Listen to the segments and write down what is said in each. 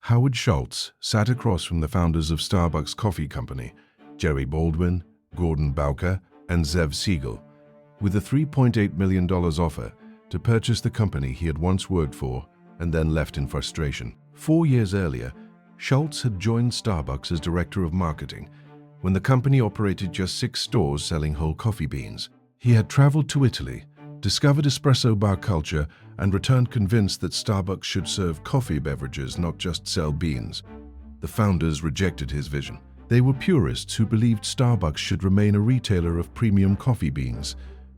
Howard Schultz sat across from the founders of Starbucks Coffee Company, Jerry Baldwin, Gordon Bowker, and Zev Siegel, with a $3.8 million offer to purchase the company he had once worked for and then left in frustration. 4 years earlier, Schultz had joined Starbucks as director of marketing when the company operated just 6 stores selling whole coffee beans. He had traveled to Italy, discovered espresso bar culture, and returned convinced that Starbucks should serve coffee beverages, not just sell beans. The founders rejected his vision. They were purists who believed Starbucks should remain a retailer of premium coffee beans,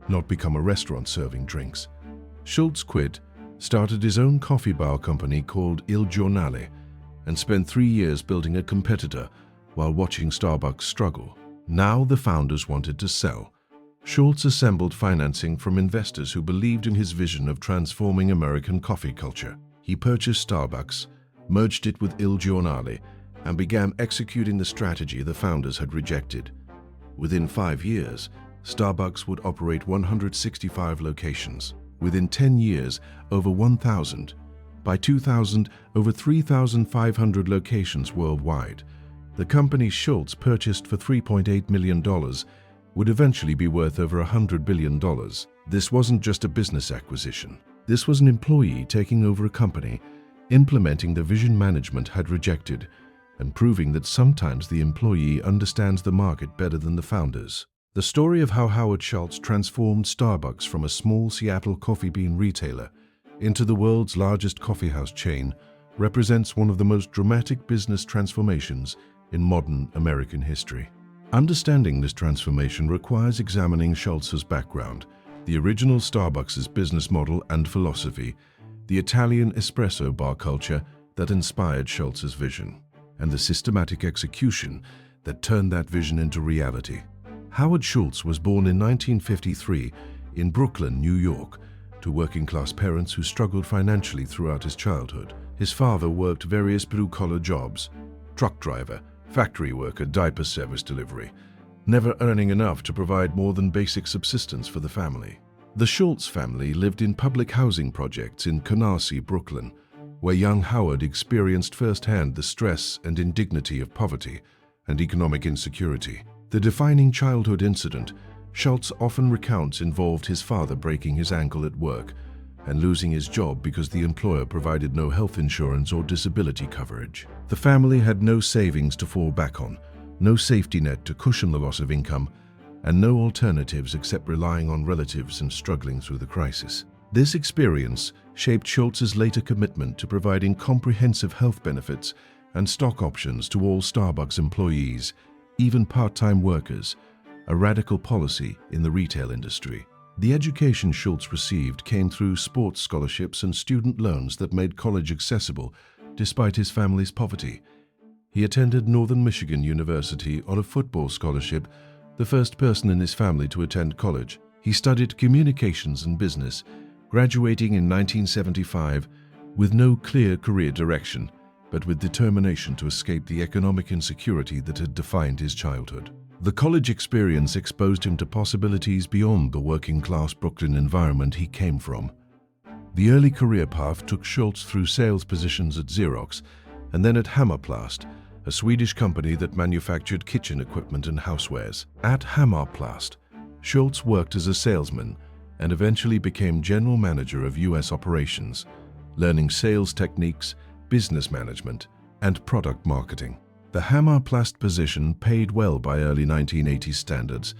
not become a restaurant serving drinks. Schultz quit, started his own coffee bar company called Il Giornale, and spent 3 years building a competitor while watching Starbucks struggle. Now the founders wanted to sell. Schultz assembled financing from investors who believed in his vision of transforming American coffee culture. He purchased Starbucks, merged it with Il Giornale, and began executing the strategy the founders had rejected. Within 5 years, Starbucks would operate 165 locations. Within 10 years, over 1,000. By 2000, over 3,500 locations worldwide. The company Schultz purchased for $3.8 million would eventually be worth over $100 billion. This wasn't just a business acquisition. This was an employee taking over a company, implementing the vision management had rejected, and proving that sometimes the employee understands the market better than the founders. The story of how Howard Schultz transformed Starbucks from a small Seattle coffee bean retailer into the world's largest coffeehouse chain represents one of the most dramatic business transformations in modern American history. Understanding this transformation requires examining Schultz's background, the original Starbucks' business model and philosophy, the Italian espresso bar culture that inspired Schultz's vision, and the systematic execution that turned that vision into reality. Howard Schultz was born in 1953 in Brooklyn, New York, to working-class parents who struggled financially throughout his childhood. His father worked various blue-collar jobs: truck driver, factory worker, diaper service delivery, never earning enough to provide more than basic subsistence for the family. The Schultz family lived in public housing projects in Canarsie, Brooklyn, where young Howard experienced firsthand the stress and indignity of poverty and economic insecurity. The defining childhood incident Schultz often recounts involved his father breaking his ankle at work and losing his job because the employer provided no health insurance or disability coverage. The family had no savings to fall back on, no safety net to cushion the loss of income, and no alternatives except relying on relatives and struggling through the crisis. This experience shaped Schultz's later commitment to providing comprehensive health benefits and stock options to all Starbucks employees, even part-time workers, a radical policy in the retail industry. The education Schultz received came through sports scholarships and student loans that made college accessible despite his family's poverty. He attended Northern Michigan University on a football scholarship, the first person in his family to attend college. He studied communications and business, graduating in 1975 with no clear career direction, but with determination to escape the economic insecurity that had defined his childhood. The college experience exposed him to possibilities beyond the working-class Brooklyn environment he came from. The early career path took Schultz through sales positions at Xerox and then at Hammarplast, a Swedish company that manufactured kitchen equipment and housewares. At Hammarplast, Schultz worked as a salesman and eventually became general manager of U.S. operations, learning sales techniques, business management, and product marketing. The Hammarplast position paid well by early 1980s standards,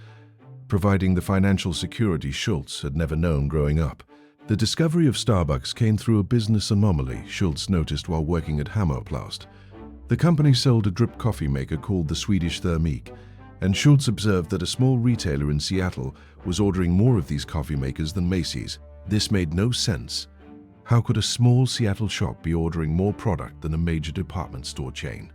providing the financial security Schultz had never known growing up. The discovery of Starbucks came through a business anomaly Schultz noticed while working at Hammarplast. The company sold a drip coffee maker called the Swedish Thermik, and Schultz observed that a small retailer in Seattle was ordering more of these coffee makers than Macy's. This made no sense. How could a small Seattle shop be ordering more product than a major department store chain?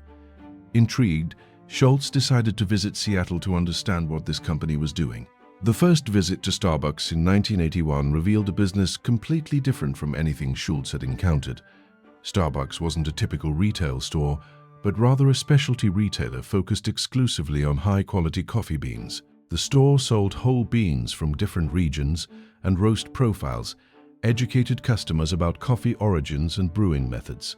Intrigued, Schultz decided to visit Seattle to understand what this company was doing. The first visit to Starbucks in 1981 revealed a business completely different from anything Schultz had encountered. Starbucks wasn't a typical retail store, but rather a specialty retailer focused exclusively on high-quality coffee beans. The store sold whole beans from different regions and roast profiles, educated customers about coffee origins and brewing methods,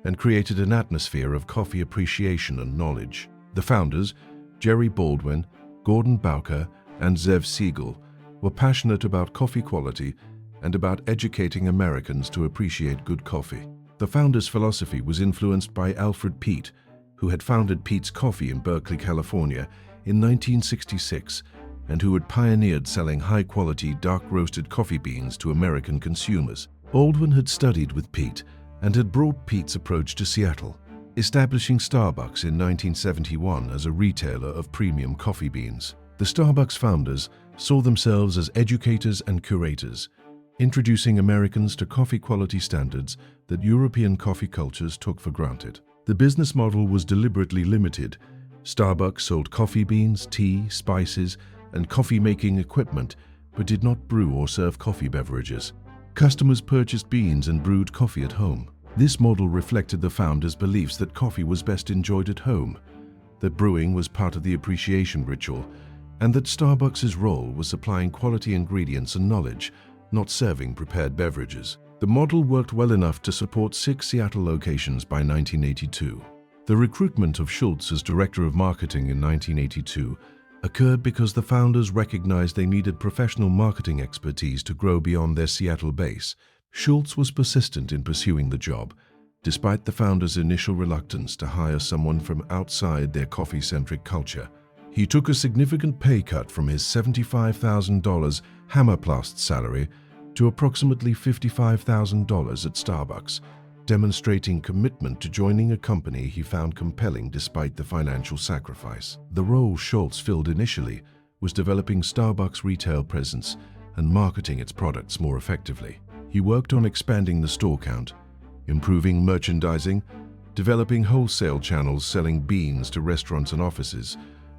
and created an atmosphere of coffee appreciation and knowledge. The founders, Jerry Baldwin, Gordon Bowker, and Zev Siegel, were passionate about coffee quality and about educating Americans to appreciate good coffee. The founders' philosophy was influenced by Alfred Peet, who had founded Peet's Coffee in Berkeley, California in 1966, and who had pioneered selling high-quality dark-roasted coffee beans to American consumers. Baldwin had studied with Peet and had brought Peet's approach to Seattle, establishing Starbucks in 1971 as a retailer of premium coffee beans. The Starbucks founders saw themselves as educators and curators, introducing Americans to coffee quality standards that European coffee cultures took for granted. The business model was deliberately limited. Starbucks sold coffee beans, tea, spices, and coffee-making equipment, but did not brew or serve coffee beverages. Customers purchased beans and brewed coffee at home. This model reflected the founders' beliefs that coffee was best enjoyed at home, that brewing was part of the appreciation ritual, and that Starbucks' role was supplying quality ingredients and knowledge, not serving prepared beverages. The model worked well enough to support 6 Seattle locations by 1982. The recruitment of Schultz as director of marketing in 1982 occurred because the founders recognized they needed professional marketing expertise to grow beyond their Seattle base. Schultz was persistent in pursuing the job, despite the founders' initial reluctance to hire someone from outside their coffee-centric culture. He took a significant pay cut from his $75,000 Hammerplast salary to approximately $55,000 at Starbucks, demonstrating commitment to joining a company he found compelling despite the financial sacrifice. The role Schultz filled initially was developing Starbucks' retail presence and marketing its products more effectively. He worked on expanding the store count, improving merchandising, developing wholesale channels selling beans to restaurants and offices,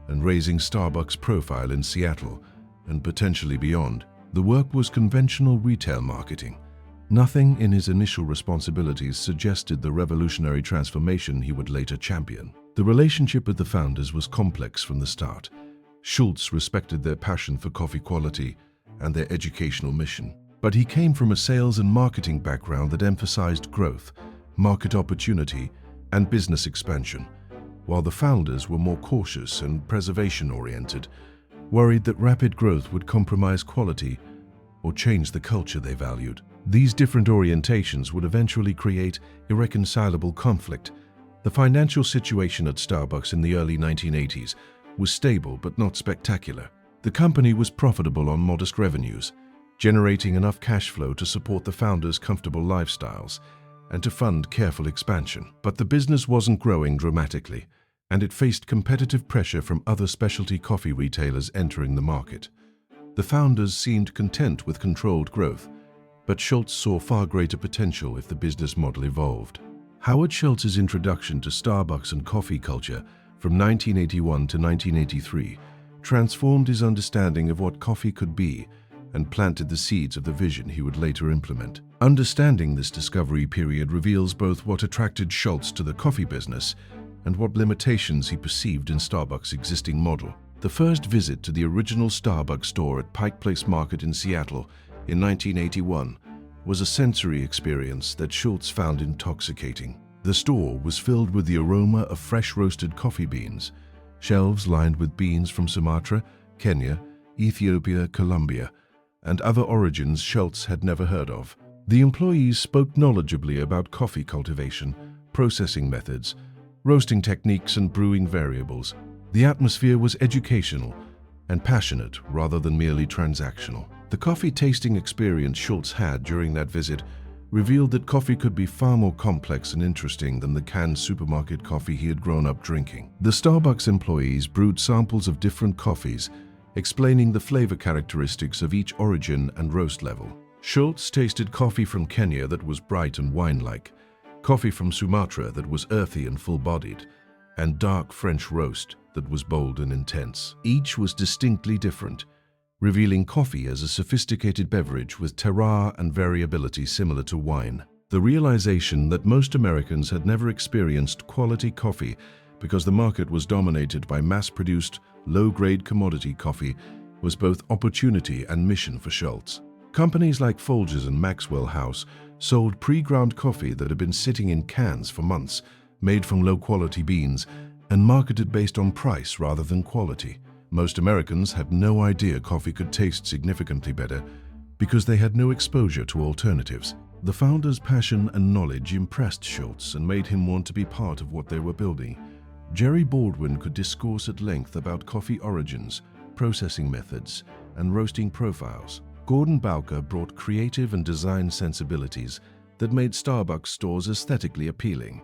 and raising Starbucks' profile in Seattle and potentially beyond. The work was conventional retail marketing. Nothing in his initial responsibilities suggested the revolutionary transformation he would later champion. The relationship with the founders was complex from the start. Schultz respected their passion for coffee quality and their educational mission, but he came from a sales and marketing background that emphasized growth, market opportunity, and business expansion, while the founders were more cautious and preservation-oriented, worried that rapid growth would compromise quality or change the culture they valued. These different orientations would eventually create irreconcilable conflict. The financial situation at Starbucks in the early 1980s was stable but not spectacular. The company was profitable on modest revenues, generating enough cash flow to support the founders' comfortable lifestyles and to fund careful expansion. But the business wasn't growing dramatically, and it faced competitive pressure from other specialty coffee retailers entering the market. The founders seemed content with controlled growth, but Schultz saw far greater potential if the business model evolved. Howard Schultz's introduction to Starbucks and coffee culture from 1981 to 1983 transformed his understanding of what coffee could be and planted the seeds of the vision he would later implement. Understanding this discovery period reveals both what attracted Schultz to the coffee business and what limitations he perceived in Starbucks' existing model. The first visit to the original Starbucks store at Pike Place Market in Seattle in 1981 was a sensory experience that Schultz found intoxicating. The store was filled with the aroma of fresh roasted coffee beans, shelves lined with beans from Sumatra, Kenya, Ethiopia, Colombia, and other origins Schultz had never heard of. The employees spoke knowledgeably about coffee cultivation, processing methods, roasting techniques, and brewing variables. The atmosphere was educational and passionate rather than merely transactional. The coffee tasting experience Schultz had during that visit revealed that coffee could be far more complex and interesting than the canned supermarket coffee he had grown up drinking. The Starbucks employees brewed samples of different coffees, explaining the flavor characteristics of each origin and roast level. Schultz tasted coffee from Kenya that was bright and wine-like, coffee from Sumatra that was earthy and full-bodied, and dark French roast that was bold and intense. Each was distinctly different, revealing coffee as a sophisticated beverage with terroir and variability similar to wine. The realization that most Americans had never experienced quality coffee because the market was dominated by mass-produced, low-grade commodity coffee was both opportunity and mission for Schultz. Companies like Folgers and Maxwell House sold pre-ground coffee that had been sitting in cans for months, made from low-quality beans, and marketed based on price rather than quality. Most Americans had no idea coffee could taste significantly better because they had no exposure to alternatives. The founder's passion and knowledge impressed Schultz and made him want to be part of what they were building. Jerry Baldwin could discourse at length about coffee origins, processing methods, and roasting profiles. Gordon Bowker brought creative and design sensibilities that made Starbucks stores aesthetically appealing.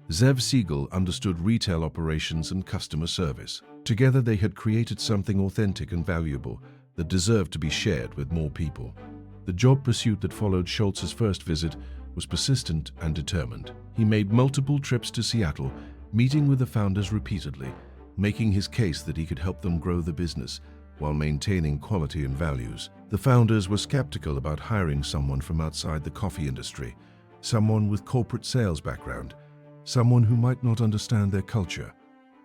Zev Siegel understood retail operations and customer service. Together they had created something authentic and valuable that deserved to be shared with more people. The job pursuit that followed Schultz's first visit was persistent and determined. He made multiple trips to Seattle, meeting with the founders repeatedly, making his case that he could help them grow the business while maintaining quality and values. The founders were skeptical about hiring someone from outside the coffee industry, someone with corporate sales background, someone who might not understand their culture.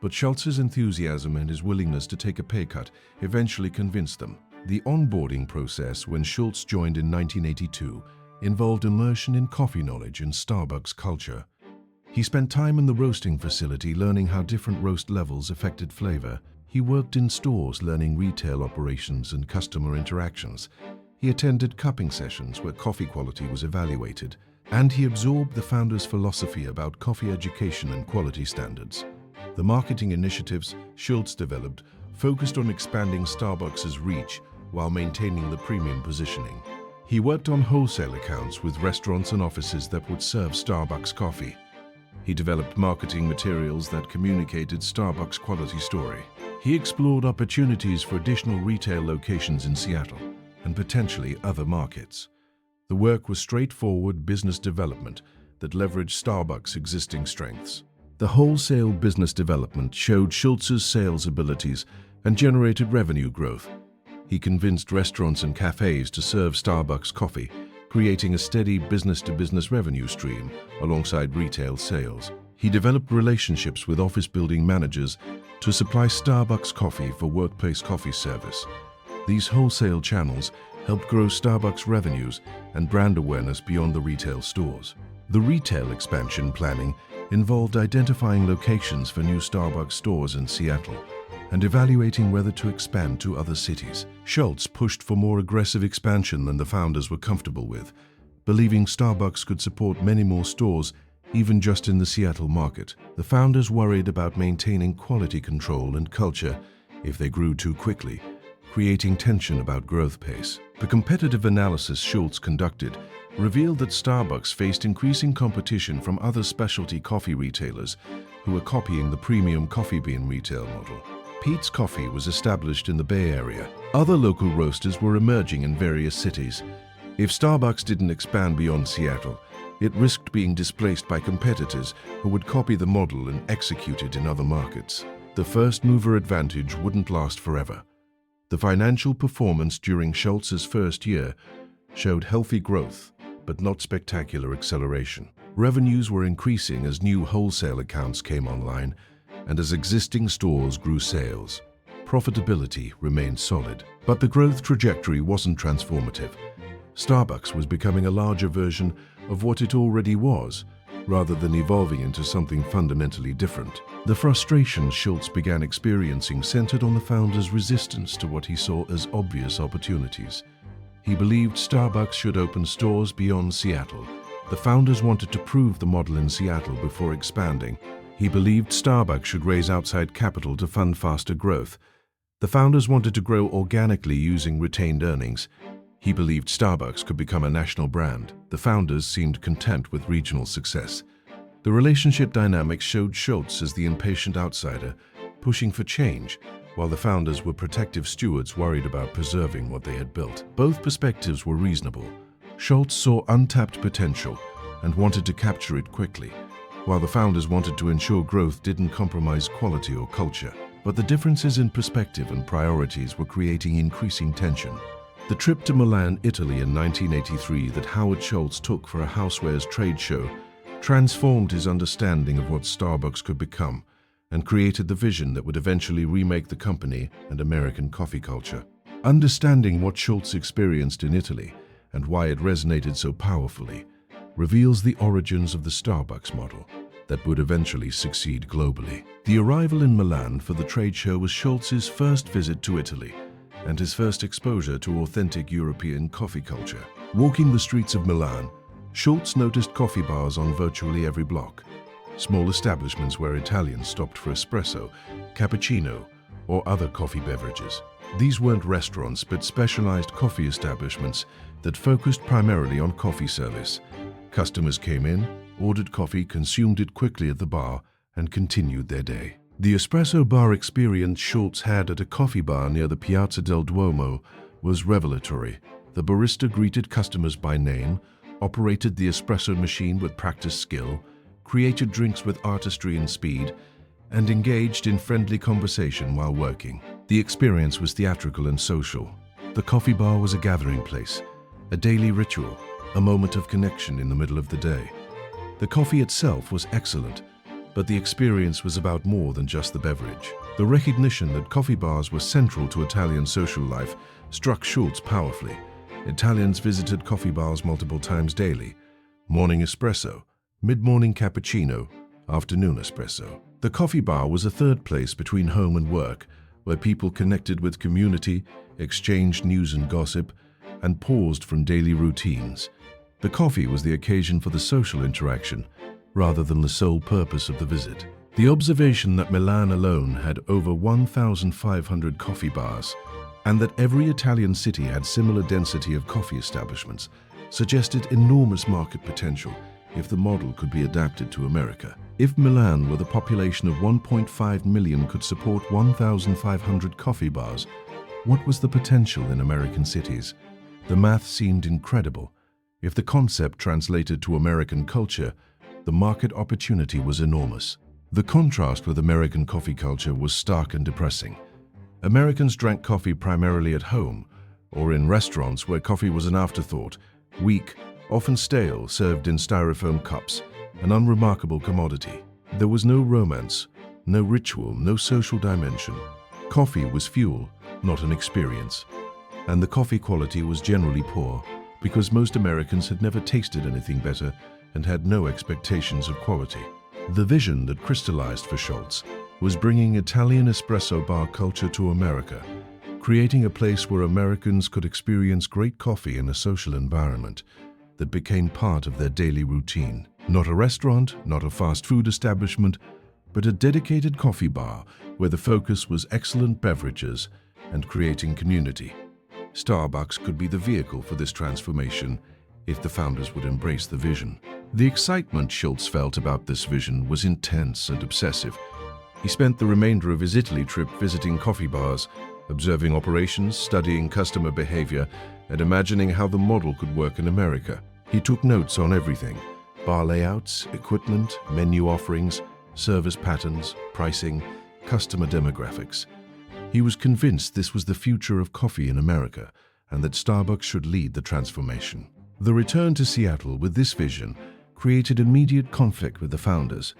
But Schultz's enthusiasm and his willingness to take a pay cut eventually convinced them. The onboarding process when Schultz joined in 1982 involved immersion in coffee knowledge and Starbucks culture. He spent time in the roasting facility learning how different roast levels affected flavor. He worked in stores learning retail operations and customer interactions. He attended cupping sessions where coffee quality was evaluated, and he absorbed the founders' philosophy about coffee education and quality standards. The marketing initiatives Schultz developed focused on expanding Starbucks' reach while maintaining the premium positioning. He worked on wholesale accounts with restaurants and offices that would serve Starbucks coffee. He developed marketing materials that communicated Starbucks' quality story. He explored opportunities for additional retail locations in Seattle and potentially other markets. The work was straightforward business development that leveraged Starbucks' existing strengths. The wholesale business development showed Schultz's sales abilities and generated revenue growth. He convinced restaurants and cafes to serve Starbucks coffee, creating a steady business-to-business revenue stream alongside retail sales. He developed relationships with office building managers to supply Starbucks coffee for workplace coffee service. These wholesale channels helped grow Starbucks revenues and brand awareness beyond the retail stores. The retail expansion planning involved identifying locations for new Starbucks stores in Seattle and evaluating whether to expand to other cities. Schultz pushed for more aggressive expansion than the founders were comfortable with, believing Starbucks could support many more stores even just in the Seattle market. The founders worried about maintaining quality control and culture if they grew too quickly, creating tension about growth pace. The competitive analysis Schultz conducted revealed that Starbucks faced increasing competition from other specialty coffee retailers who were copying the premium coffee bean retail model. Peet's Coffee was established in the Bay Area. Other local roasters were emerging in various cities. If Starbucks didn't expand beyond Seattle, it risked being displaced by competitors who would copy the model and execute it in other markets. The first-mover advantage wouldn't last forever. The financial performance during Schultz's first year showed healthy growth, but not spectacular acceleration. Revenues were increasing as new wholesale accounts came online and as existing stores grew sales. Profitability remained solid, but the growth trajectory wasn't transformative. Starbucks was becoming a larger version of what it already was, rather than evolving into something fundamentally different. The frustration Schultz began experiencing centered on the founders' resistance to what he saw as obvious opportunities. He believed Starbucks should open stores beyond Seattle. The founders wanted to prove the model in Seattle before expanding. He believed Starbucks should raise outside capital to fund faster growth. The founders wanted to grow organically using retained earnings. He believed Starbucks could become a national brand. The founders seemed content with regional success. The relationship dynamics showed Schultz as the impatient outsider, pushing for change, while the founders were protective stewards worried about preserving what they had built. Both perspectives were reasonable. Schultz saw untapped potential and wanted to capture it quickly, while the founders wanted to ensure growth didn't compromise quality or culture. But the differences in perspective and priorities were creating increasing tension. The trip to Milan, Italy in 1983 that Howard Schultz took for a housewares trade show transformed his understanding of what Starbucks could become and created the vision that would eventually remake the company and American coffee culture. Understanding what Schultz experienced in Italy and why it resonated so powerfully reveals the origins of the Starbucks model that would eventually succeed globally. The arrival in Milan for the trade show was Schultz's first visit to Italy and his first exposure to authentic European coffee culture. Walking the streets of Milan, Schultz noticed coffee bars on virtually every block, small establishments where Italians stopped for espresso, cappuccino, or other coffee beverages. These weren't restaurants but specialized coffee establishments that focused primarily on coffee service. Customers came in, ordered coffee, consumed it quickly at the bar, and continued their day. The espresso bar experience Schultz had at a coffee bar near the Piazza del Duomo was revelatory. The barista greeted customers by name, operated the espresso machine with practiced skill, created drinks with artistry and speed, and engaged in friendly conversation while working. The experience was theatrical and social. The coffee bar was a gathering place, a daily ritual, a moment of connection in the middle of the day. The coffee itself was excellent, but the experience was about more than just the beverage. The recognition that coffee bars were central to Italian social life struck Schultz powerfully. Italians visited coffee bars multiple times daily: morning espresso, mid-morning cappuccino, afternoon espresso. The coffee bar was a third place between home and work, where people connected with community, exchanged news and gossip, and paused from daily routines. The coffee was the occasion for the social interaction, rather than the sole purpose of the visit. The observation that Milan alone had over 1,500 coffee bars, and that every Italian city had similar density of coffee establishments, suggested enormous market potential if the model could be adapted to America. If Milan, with a population of 1.5 million, could support 1,500 coffee bars, what was the potential in American cities? The math seemed incredible. If the concept translated to American culture, the market opportunity was enormous. The contrast with American coffee culture was stark and depressing. Americans drank coffee primarily at home or in restaurants where coffee was an afterthought, weak, often stale, served in styrofoam cups, an unremarkable commodity. There was no romance, no ritual, no social dimension. Coffee was fuel, not an experience. And the coffee quality was generally poor because most Americans had never tasted anything better and had no expectations of quality. The vision that crystallized for Schultz was bringing Italian espresso bar culture to America, creating a place where Americans could experience great coffee in a social environment that became part of their daily routine. Not a restaurant, not a fast food establishment, but a dedicated coffee bar where the focus was excellent beverages and creating community. Starbucks could be the vehicle for this transformation if the founders would embrace the vision. The excitement Schultz felt about this vision was intense and obsessive. He spent the remainder of his Italy trip visiting coffee bars, observing operations, studying customer behavior, and imagining how the model could work in America. He took notes on everything: bar layouts, equipment, menu offerings, service patterns, pricing, customer demographics. He was convinced this was the future of coffee in America and that Starbucks should lead the transformation. The return to Seattle with this vision created immediate conflict with the founders.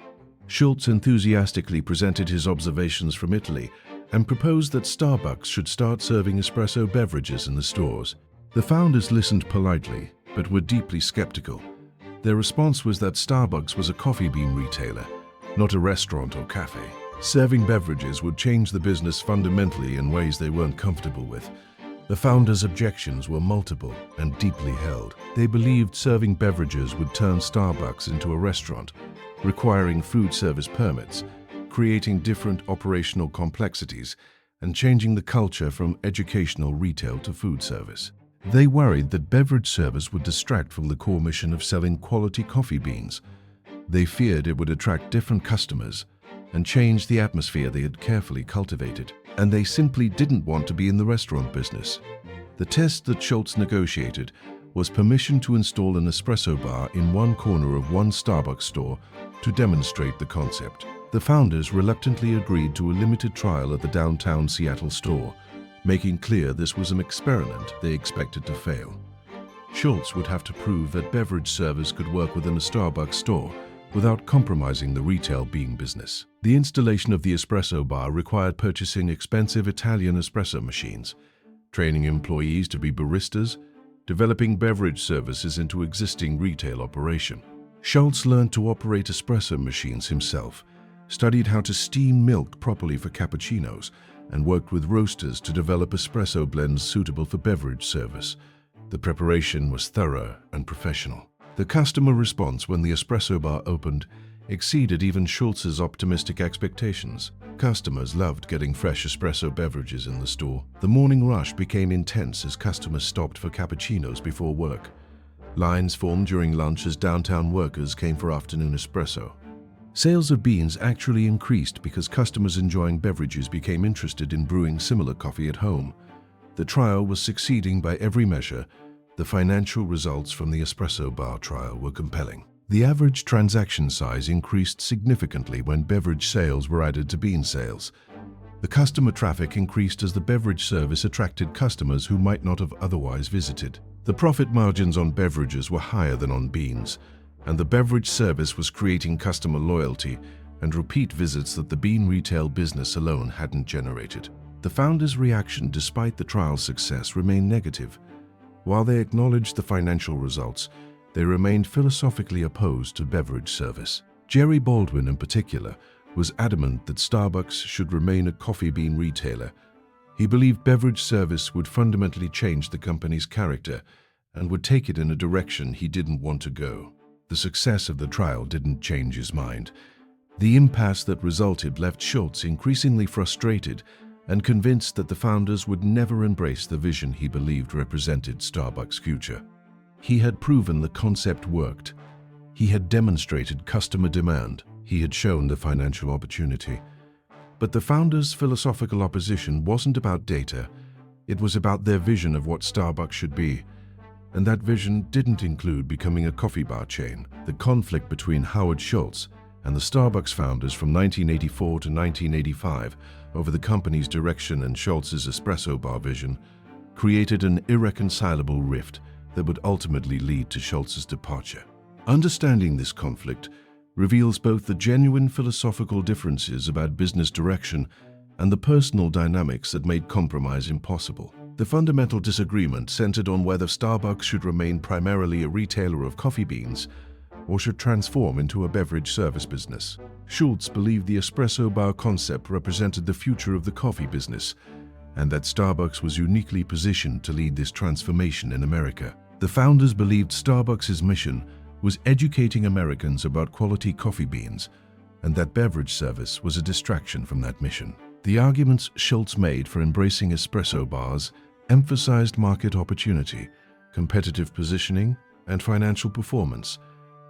Schultz enthusiastically presented his observations from Italy and proposed that Starbucks should start serving espresso beverages in the stores. The founders listened politely, but were deeply skeptical. Their response was that Starbucks was a coffee bean retailer, not a restaurant or cafe. Serving beverages would change the business fundamentally in ways they weren't comfortable with. The founders' objections were multiple and deeply held. They believed serving beverages would turn Starbucks into a restaurant, requiring food service permits, creating different operational complexities, and changing the culture from educational retail to food service. They worried that beverage service would distract from the core mission of selling quality coffee beans. They feared it would attract different customers and change the atmosphere they had carefully cultivated. And they simply didn't want to be in the restaurant business. The test that Schultz negotiated was permission to install an espresso bar in one corner of one Starbucks store to demonstrate the concept. The founders reluctantly agreed to a limited trial at the downtown Seattle store, making clear this was an experiment they expected to fail. Schultz would have to prove that beverage service could work within a Starbucks store without compromising the retail bean business. The installation of the espresso bar required purchasing expensive Italian espresso machines. training employees to be baristas, developing beverage services into existing retail operation. Schultz learned to operate espresso machines himself, studied how to steam milk properly for cappuccinos, and worked with roasters to develop espresso blends suitable for beverage service. The preparation was thorough and professional. The customer response when the espresso bar opened exceeded even Schultz's optimistic expectations. Customers loved getting fresh espresso beverages in the store. The morning rush became intense as customers stopped for cappuccinos before work. Lines formed during lunch as downtown workers came for afternoon espresso. Sales of beans actually increased because customers enjoying beverages became interested in brewing similar coffee at home. The trial was succeeding by every measure. The financial results from the espresso bar trial were compelling. The average transaction size increased significantly when beverage sales were added to bean sales. The customer traffic increased as the beverage service attracted customers who might not have otherwise visited. The profit margins on beverages were higher than on beans, and the beverage service was creating customer loyalty and repeat visits that the bean retail business alone hadn't generated. The founders' reaction, despite the trial's success, remained negative. While they acknowledged the financial results, they remained philosophically opposed to beverage service. Jerry Baldwin, in particular, was adamant that Starbucks should remain a coffee bean retailer. He believed beverage service would fundamentally change the company's character and would take it in a direction he didn't want to go. The success of the trial didn't change his mind. The impasse that resulted left Schultz increasingly frustrated and convinced that the founders would never embrace the vision he believed represented Starbucks' future. He had proven the concept worked. He had demonstrated customer demand. He had shown the financial opportunity. But the founders' philosophical opposition wasn't about data. It was about their vision of what Starbucks should be. And that vision didn't include becoming a coffee bar chain. The conflict between Howard Schultz and the Starbucks founders from 1984 to 1985 over the company's direction and Schultz's espresso bar vision created an irreconcilable rift that would ultimately lead to Schultz's departure. Understanding this conflict reveals both the genuine philosophical differences about business direction and the personal dynamics that made compromise impossible. The fundamental disagreement centered on whether Starbucks should remain primarily a retailer of coffee beans or should transform into a beverage service business. Schultz believed the espresso bar concept represented the future of the coffee business, and that Starbucks was uniquely positioned to lead this transformation in America. The founders believed Starbucks' mission was educating Americans about quality coffee beans, and that beverage service was a distraction from that mission. The arguments Schultz made for embracing espresso bars emphasized market opportunity, competitive positioning, and financial performance.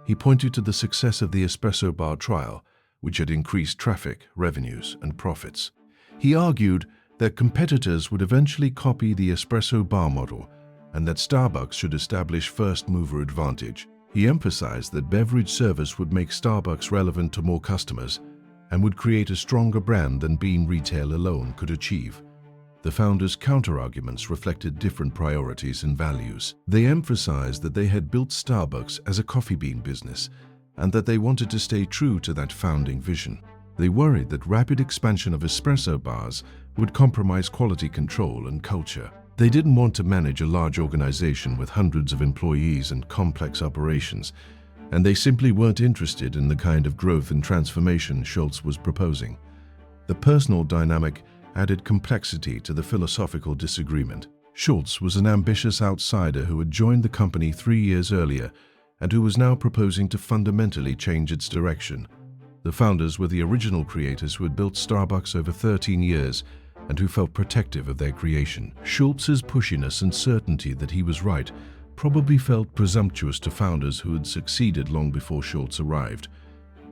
He pointed to the success of the espresso bar trial, which had increased traffic, revenues, and profits. He argued that competitors would eventually copy the espresso bar model and that Starbucks should establish first-mover advantage. He emphasized that beverage service would make Starbucks relevant to more customers and would create a stronger brand than bean retail alone could achieve. The founders' counterarguments reflected different priorities and values. They emphasized that they had built Starbucks as a coffee bean business and that they wanted to stay true to that founding vision. They worried that rapid expansion of espresso bars would compromise quality control and culture. They didn't want to manage a large organization with hundreds of employees and complex operations, and they simply weren't interested in the kind of growth and transformation Schultz was proposing. The personal dynamic added complexity to the philosophical disagreement. Schultz was an ambitious outsider who had joined the company 3 years earlier and who was now proposing to fundamentally change its direction. The founders were the original creators who had built Starbucks over 13 years and who felt protective of their creation. Schultz's pushiness and certainty that he was right probably felt presumptuous to founders who had succeeded long before Schultz arrived.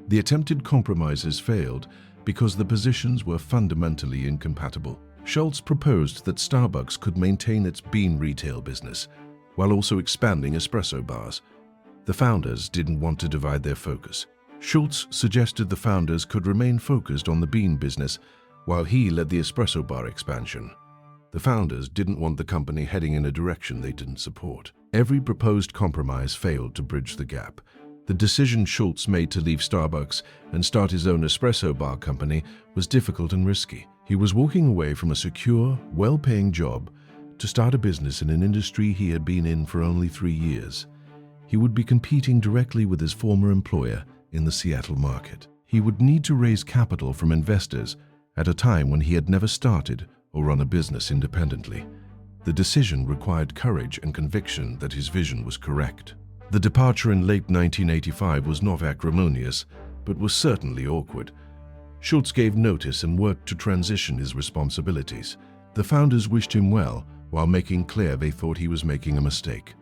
The attempted compromises failed because the positions were fundamentally incompatible. Schultz proposed that Starbucks could maintain its bean retail business while also expanding espresso bars. The founders didn't want to divide their focus. Schultz suggested the founders could remain focused on the bean business while he led the espresso bar expansion. The founders didn't want the company heading in a direction they didn't support. Every proposed compromise failed to bridge the gap. The decision Schultz made to leave Starbucks and start his own espresso bar company was difficult and risky. He was walking away from a secure, well-paying job to start a business in an industry he had been in for only 3 years. He would be competing directly with his former employer in the Seattle market. He would need to raise capital from investors at a time when he had never started or run a business independently. The decision required courage and conviction that his vision was correct. The departure in late 1985 was not acrimonious, but was certainly awkward. Schultz gave notice and worked to transition his responsibilities. The founders wished him well, while making clear they thought he was making a mistake.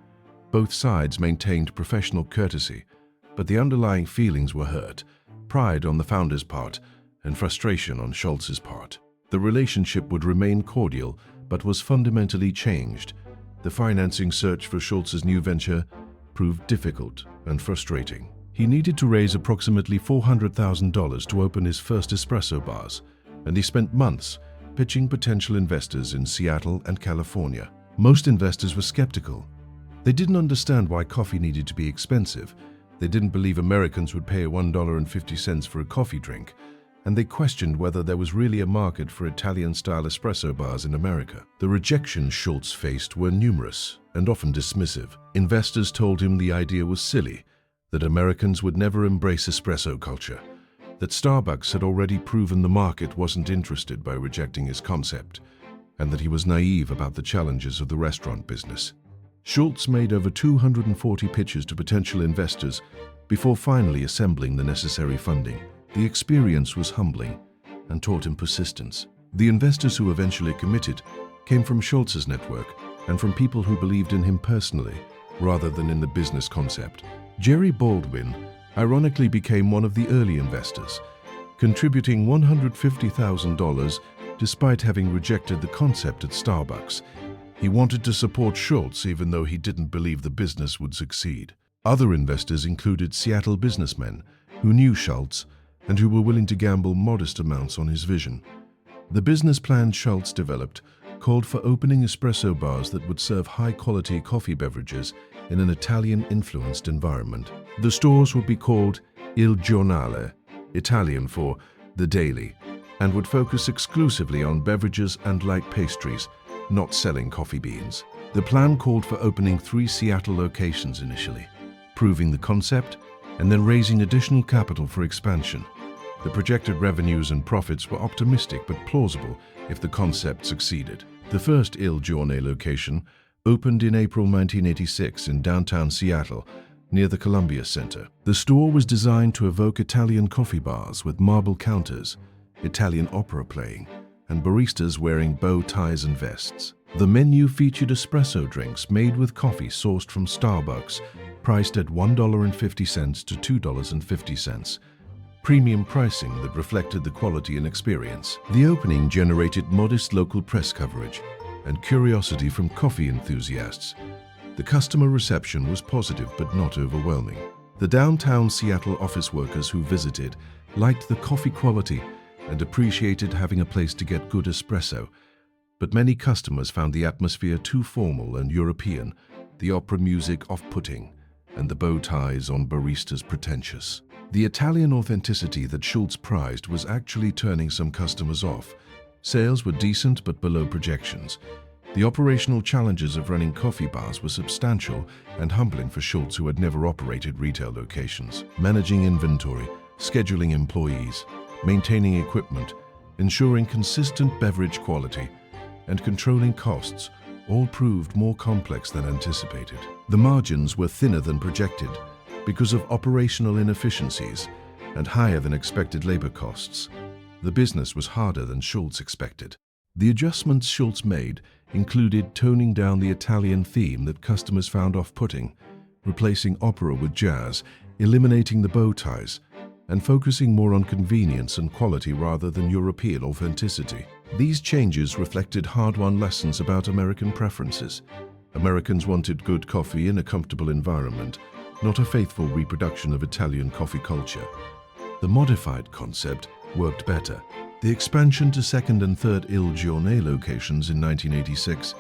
Both sides maintained professional courtesy, but the underlying feelings were hurt, pride on the founder's part and frustration on Schultz's part. The relationship would remain cordial, but was fundamentally changed. The financing search for Schultz's new venture proved difficult and frustrating. He needed to raise approximately $400,000 to open his first espresso bars, and he spent months pitching potential investors in Seattle and California. Most investors were skeptical. They didn't understand why coffee needed to be expensive. They didn't believe Americans would pay $1.50 for a coffee drink, and they questioned whether there was really a market for Italian-style espresso bars in America. The rejections Schultz faced were numerous and often dismissive. Investors told him the idea was silly, that Americans would never embrace espresso culture, that Starbucks had already proven the market wasn't interested by rejecting his concept, and that he was naive about the challenges of the restaurant business. Schultz made over 240 pitches to potential investors before finally assembling the necessary funding. The experience was humbling and taught him persistence. The investors who eventually committed came from Schultz's network and from people who believed in him personally rather than in the business concept. Jerry Baldwin ironically became one of the early investors, contributing $150,000 despite having rejected the concept at Starbucks. He wanted to support Schultz even though he didn't believe the business would succeed. Other investors included Seattle businessmen who knew Schultz and who were willing to gamble modest amounts on his vision. The business plan Schultz developed called for opening espresso bars that would serve high-quality coffee beverages in an Italian-influenced environment. The stores would be called Il Giornale, Italian for the daily, and would focus exclusively on beverages and light pastries, not selling coffee beans. The plan called for opening 3 Seattle locations initially, proving the concept and then raising additional capital for expansion. The projected revenues and profits were optimistic but plausible if the concept succeeded. The first Il Giornale location opened in April 1986 in downtown Seattle, near the Columbia Center. The store was designed to evoke Italian coffee bars with marble counters, Italian opera playing, and baristas wearing bow ties and vests. The menu featured espresso drinks made with coffee sourced from Starbucks, priced at $1.50 to $2.50. Premium pricing that reflected the quality and experience. The opening generated modest local press coverage and curiosity from coffee enthusiasts. The customer reception was positive but not overwhelming. The downtown Seattle office workers who visited liked the coffee quality and appreciated having a place to get good espresso, but many customers found the atmosphere too formal and European, the opera music off-putting, and the bow ties on baristas pretentious. The Italian authenticity that Schultz prized was actually turning some customers off. Sales were decent but below projections. The operational challenges of running coffee bars were substantial and humbling for Schultz, who had never operated retail locations. Managing inventory, scheduling employees, maintaining equipment, ensuring consistent beverage quality, and controlling costs all proved more complex than anticipated. The margins were thinner than projected because of operational inefficiencies and higher than expected labor costs. The business was harder than Schultz expected. The adjustments Schultz made included toning down the Italian theme that customers found off-putting, replacing opera with jazz, eliminating the bow ties, and focusing more on convenience and quality rather than European authenticity. These changes reflected hard-won lessons about American preferences. Americans wanted good coffee in a comfortable environment, not a faithful reproduction of Italian coffee culture. The modified concept worked better. The expansion to second and third Il Giornale locations in 1986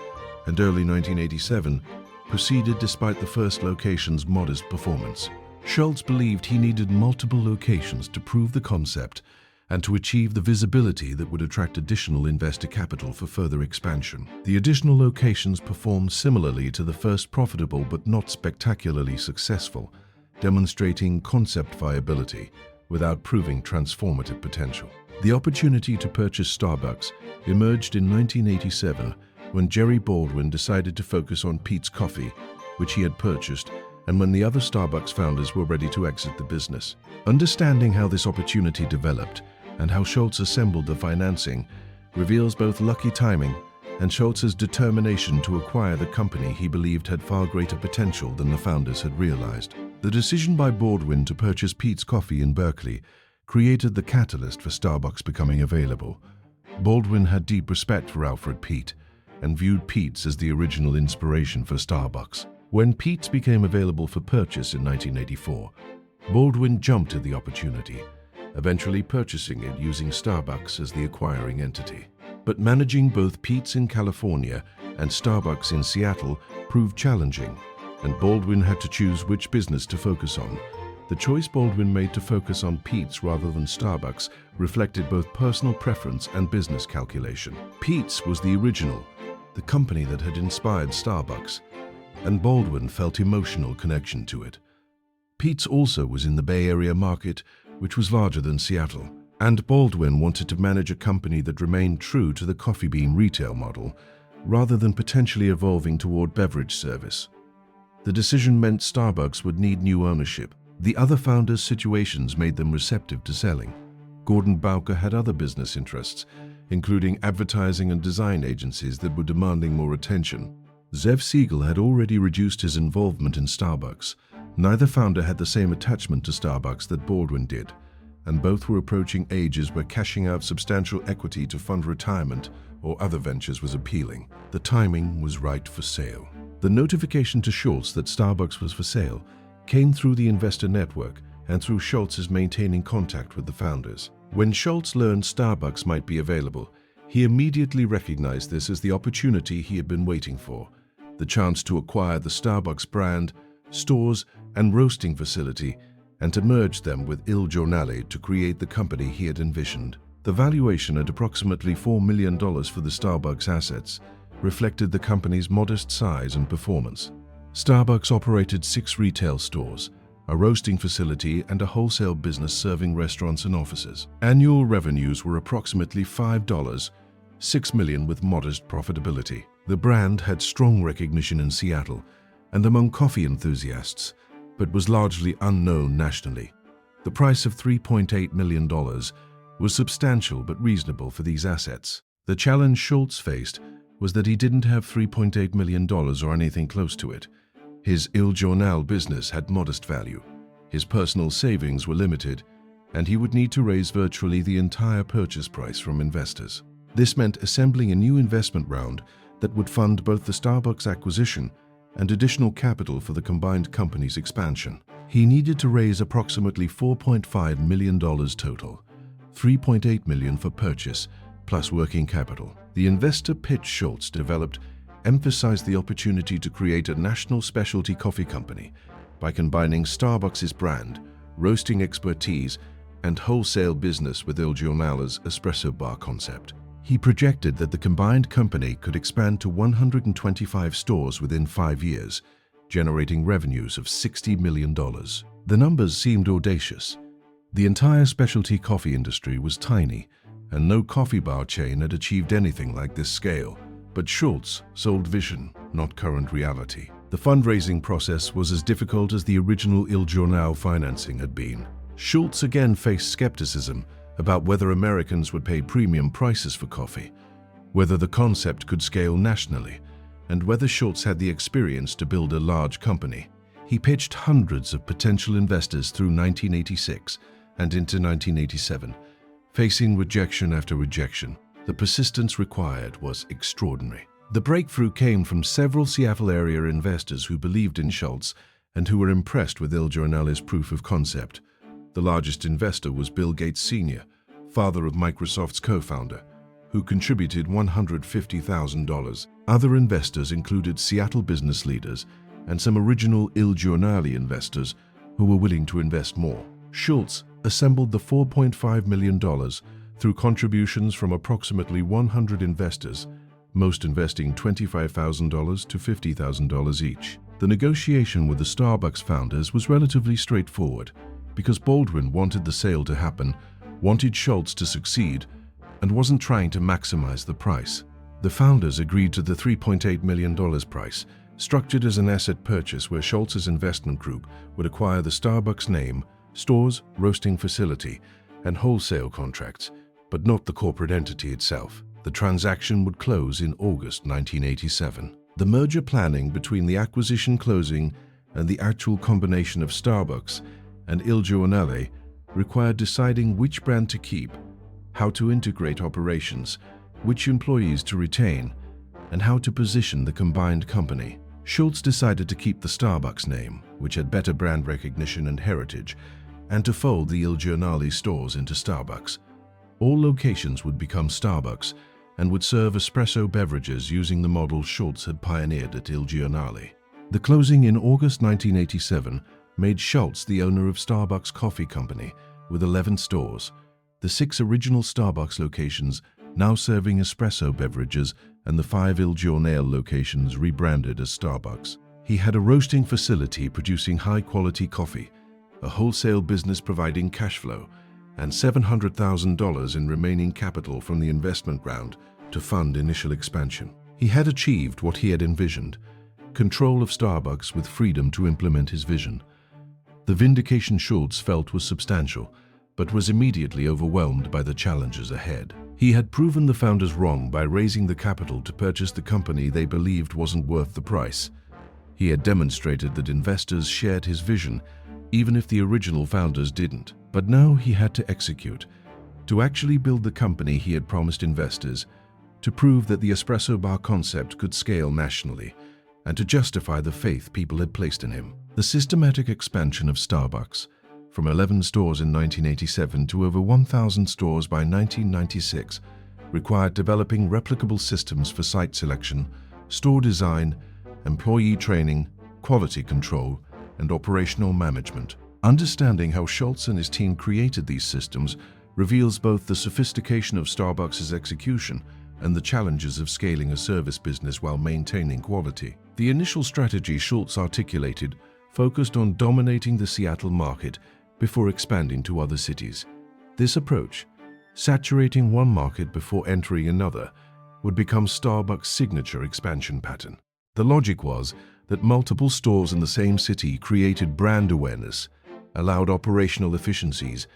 and early 1987 proceeded despite the first location's modest performance. Schultz believed he needed multiple locations to prove the concept and to achieve the visibility that would attract additional investor capital for further expansion. The additional locations performed similarly to the first, profitable but not spectacularly successful, demonstrating concept viability without proving transformative potential. The opportunity to purchase Starbucks emerged in 1987 when Jerry Baldwin decided to focus on Peet's Coffee, which he had purchased, and when the other Starbucks founders were ready to exit the business. Understanding how this opportunity developed and how Schultz assembled the financing reveals both lucky timing and Schultz's determination to acquire the company he believed had far greater potential than the founders had realized. The decision by Baldwin to purchase Peet's Coffee in Berkeley created the catalyst for Starbucks becoming available. Baldwin had deep respect for Alfred Peet and viewed Peet's as the original inspiration for Starbucks. When Peet's became available for purchase in 1984, Baldwin jumped at the opportunity, eventually purchasing it using Starbucks as the acquiring entity. But managing both Peet's in California and Starbucks in Seattle proved challenging, and Baldwin had to choose which business to focus on. The choice Baldwin made to focus on Peet's rather than Starbucks reflected both personal preference and business calculation. Peet's was the original, the company that had inspired Starbucks, and Baldwin felt emotional connection to it. Peet's also was in the Bay Area market, which was larger than Seattle, and Baldwin wanted to manage a company that remained true to the coffee bean retail model, rather than potentially evolving toward beverage service. The decision meant Starbucks would need new ownership. The other founders' situations made them receptive to selling. Gordon Bowker had other business interests, including advertising and design agencies that were demanding more attention. Zev Siegel had already reduced his involvement in Starbucks. Neither founder had the same attachment to Starbucks that Baldwin did, and both were approaching ages where cashing out substantial equity to fund retirement or other ventures was appealing. The timing was right for sale. The notification to Schultz that Starbucks was for sale came through the investor network and through Schultz's maintaining contact with the founders. When Schultz learned Starbucks might be available, he immediately recognized this as the opportunity he had been waiting for, the chance to acquire the Starbucks brand, stores, and roasting facility, and to merge them with Il Giornale to create the company he had envisioned. The valuation at approximately $4 million for the Starbucks assets reflected the company's modest size and performance. Starbucks operated 6 retail stores, a roasting facility, and a wholesale business serving restaurants and offices. Annual revenues were approximately $6 million with modest profitability. The brand had strong recognition in Seattle and among coffee enthusiasts, but was largely unknown nationally. The price of $3.8 million was substantial but reasonable for these assets. The challenge Schultz faced was that he didn't have $3.8 million or anything close to it. His Il Giornale business had modest value, his personal savings were limited, and he would need to raise virtually the entire purchase price from investors. This meant assembling a new investment round that would fund both the Starbucks acquisition and additional capital for the combined company's expansion. He needed to raise approximately $4.5 million total, $3.8 million for purchase, plus working capital. The investor pitch Schultz developed emphasized the opportunity to create a national specialty coffee company by combining Starbucks' brand, roasting expertise, and wholesale business with Il Giornale's espresso bar concept. He projected that the combined company could expand to 125 stores within 5 years, generating revenues of $60 million. The numbers seemed audacious. The entire specialty coffee industry was tiny, and no coffee bar chain had achieved anything like this scale. But Schultz sold vision, not current reality. The fundraising process was as difficult as the original Il Giornale financing had been. Schultz again faced skepticism about whether Americans would pay premium prices for coffee, whether the concept could scale nationally, and whether Schultz had the experience to build a large company. He pitched hundreds of potential investors through 1986 and into 1987, facing rejection after rejection. The persistence required was extraordinary. The breakthrough came from several Seattle area investors who believed in Schultz and who were impressed with Il Giornale's proof of concept. The largest investor was Bill Gates Sr., father of Microsoft's co-founder, who contributed $150,000. Other investors included Seattle business leaders and some original Il Giornale investors who were willing to invest more. Schultz assembled the $4.5 million through contributions from approximately 100 investors, most investing $25,000 to $50,000 each. The negotiation with the Starbucks founders was relatively straightforward because Baldwin wanted the sale to happen, wanted Schultz to succeed, and wasn't trying to maximize the price. The founders agreed to the $3.8 million price, structured as an asset purchase where Schultz's investment group would acquire the Starbucks name, stores, roasting facility, and wholesale contracts, but not the corporate entity itself. The transaction would close in August 1987. The merger planning between the acquisition closing and the actual combination of Starbucks and Il Giornale required deciding which brand to keep, how to integrate operations, which employees to retain, and how to position the combined company. Schultz decided to keep the Starbucks name, which had better brand recognition and heritage, and to fold the Il Giornale stores into Starbucks. All locations would become Starbucks and would serve espresso beverages using the model Schultz had pioneered at Il Giornale. The closing in August 1987 made Schultz the owner of Starbucks Coffee Company with 11 stores, the 6 original Starbucks locations now serving espresso beverages and the 5 Il Giornale locations rebranded as Starbucks. He had a roasting facility producing high-quality coffee, a wholesale business providing cash flow, and $700,000 in remaining capital from the investment round to fund initial expansion. He had achieved what he had envisioned, control of Starbucks with freedom to implement his vision. The vindication Schultz felt was substantial, but was immediately overwhelmed by the challenges ahead. He had proven the founders wrong by raising the capital to purchase the company they believed wasn't worth the price. He had demonstrated that investors shared his vision, even if the original founders didn't. But now he had to execute, to actually build the company he had promised investors, to prove that the espresso bar concept could scale nationally, and to justify the faith people had placed in him. The systematic expansion of Starbucks, from 11 stores in 1987 to over 1,000 stores by 1996, required developing replicable systems for site selection, store design, employee training, quality control, and operational management. Understanding how Schultz and his team created these systems reveals both the sophistication of Starbucks' execution and the challenges of scaling a service business while maintaining quality. The initial strategy Schultz articulated focused on dominating the Seattle market before expanding to other cities. This approach, saturating one market before entering another, would become Starbucks' signature expansion pattern. The logic was that multiple stores in the same city created brand awareness, allowed operational efficiencies,